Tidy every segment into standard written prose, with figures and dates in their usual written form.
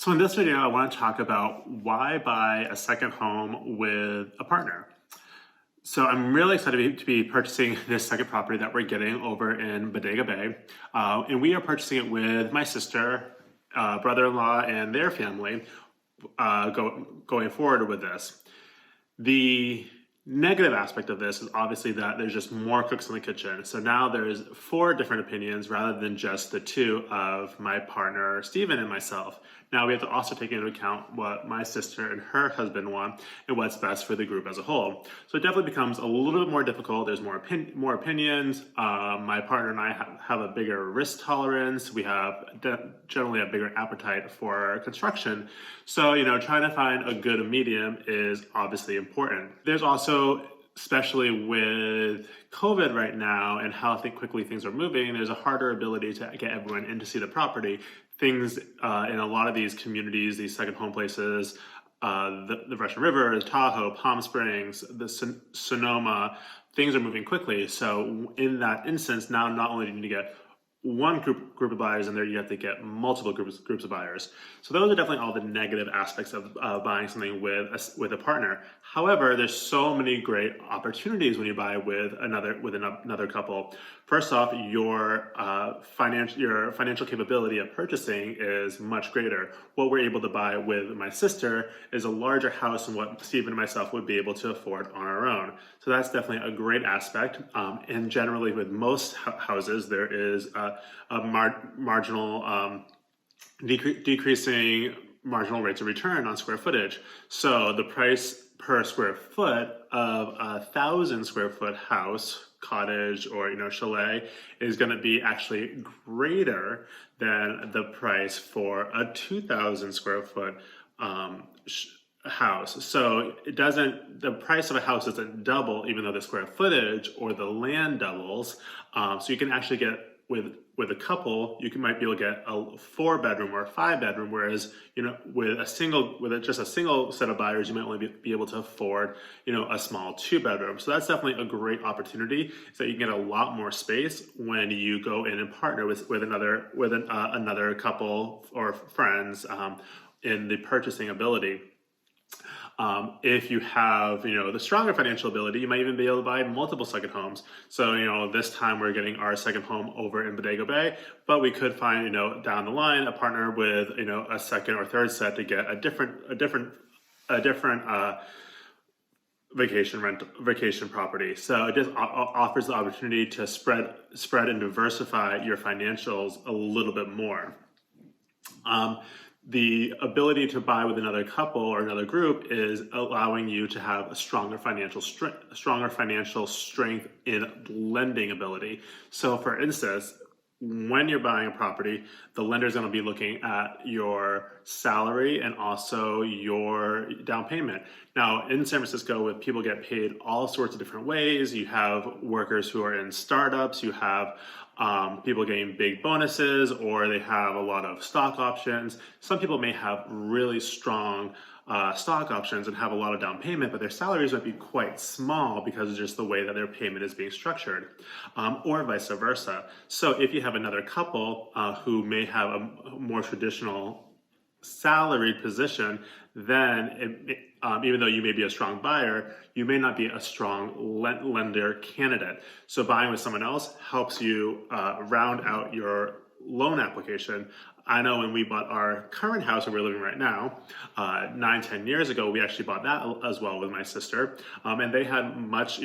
So in this video, I want to talk about why buy a second home with a partner. So I'm really excited to be purchasing this second property that we're getting over in Bodega Bay. And we are purchasing it with my sister, brother-in-law, and their family going forward with this. The negative aspect of this is obviously that there's just more cooks in the kitchen. So now there's 4 different opinions rather than just the 2 of my partner, Steven, and myself. Now we have to also take into account what my sister and her husband want and what's best for the group as a whole. So it definitely becomes a little bit more difficult. There's more opinions. My partner and I have a bigger risk tolerance. We have generally a bigger appetite for construction. So, trying to find a good medium is obviously important. There's also, especially with COVID right now and how quickly things are moving, there's a harder ability to get everyone in to see the property. Things in a lot of these communities, these second home places, the Russian River, the Tahoe, Palm Springs, the Sonoma, things are moving quickly. So in that instance, now not only do you need to get one group of buyers in there, you have to get multiple groups of buyers. So those are definitely all the negative aspects of buying something with a partner. However, there's so many great opportunities when you buy with another couple. First off, your financial capability of purchasing is much greater. What we're able to buy with my sister is a larger house than what Stephen and myself would be able to afford on our own. So that's definitely a great aspect. And generally with most houses, there is a marginal decreasing marginal rates of return on square footage. So the price per square foot of 1,000 square foot house, cottage, or chalet is going to be actually greater than the price for a 2,000 square foot house. So the price of a house doesn't double even though the square footage or the land doubles. So you can actually get with a couple, might be able to get a 4-bedroom or a 5-bedroom, whereas with just a single set of buyers, you might only be able to afford a small 2-bedroom. So that's definitely a great opportunity. Is that you can get a lot more space when you go in and partner with another couple or friends in the purchasing ability. If you have, the stronger financial ability, you might even be able to buy multiple second homes. So, this time we're getting our second home over in Bodega Bay, but we could find, down the line, a partner with, a second or third set to get a different vacation property. So it just offers the opportunity to spread and diversify your financials a little bit more. The ability to buy with another couple or another group is allowing you to have a stronger financial strength in lending ability. So for instance, when you're buying a property, the lender is going to be looking at your salary and also your down payment. Now, in San Francisco, with people get paid all sorts of different ways. You have workers who are in startups. You have people getting big bonuses, or they have a lot of stock options. Some people may have really strong stock options and have a lot of down payment, but their salaries might be quite small because of just the way that their payment is being structured, or vice versa. So if you have another couple who may have a more traditional salaried position, then even though you may be a strong buyer, you may not be a strong lender candidate. So buying with someone else helps you round out your loan application. I know when we bought our current house where we're living right now, 9-10 years ago, we actually bought that as well with my sister, and they had much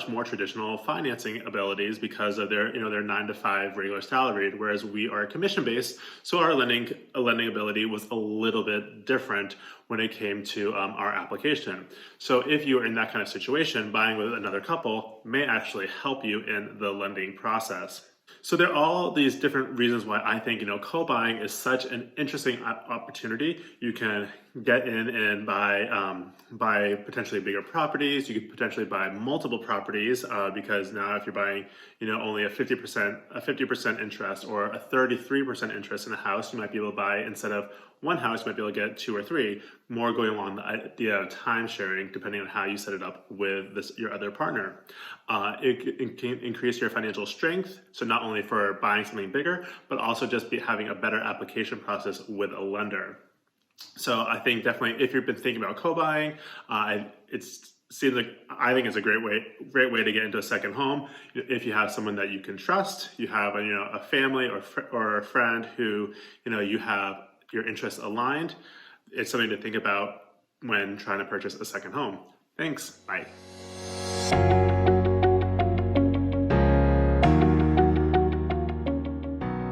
more traditional financing abilities because of their 9-to-5 regular salaried, whereas we are commission based, so our lending ability was a little bit different when it came to our application. So if you are in that kind of situation, buying with another couple may actually help you in the lending process. So there are all these different reasons why I think, co-buying is such an interesting opportunity. You can get in and buy potentially bigger properties. You could potentially buy multiple properties because now if you're buying, only a 50% interest or a 33% interest in a house, you might be able to buy, instead of one house, you might be able to get 2 or 3, more going along the idea of time sharing, depending on how you set it up with your other partner. It can increase your financial strength, so not only for buying something bigger, but also just having a better application process with a lender. So I think definitely if you've been thinking about co-buying, seems like I think it's a great way to get into a second home. If you have someone that you can trust, you have a family or a friend who you have your interests aligned. It's something to think about when trying to purchase a second home. Thanks. Bye.